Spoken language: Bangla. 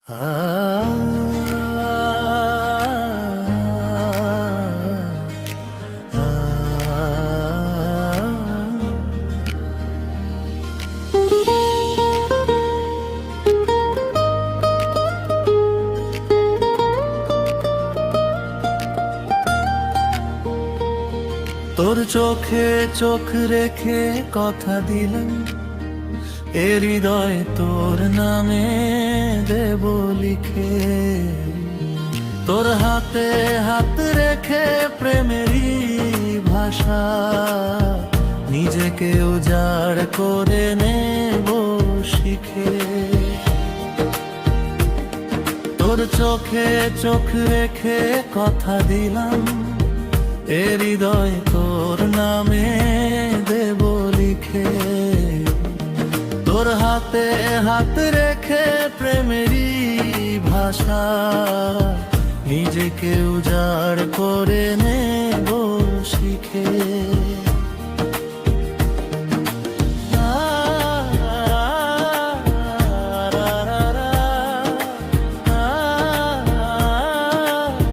তোর চোখে চোখ রেখে কথা দিলাম, এ হৃদয় তোর নামে দেব লিখে। তোর হাতে হাত রেখে প্রেমেরই ভাষা, নিজেকে উজাড় করে নেব শিখে। তোর চোখে চোখ রেখে কথা দিলাম, এ হৃদয় তোর নামে দেব লিখে। তোর হাতে হাত রেখে প্রেমেরই ভাষা, নিজেকে উজাড় করে নেব শিখে।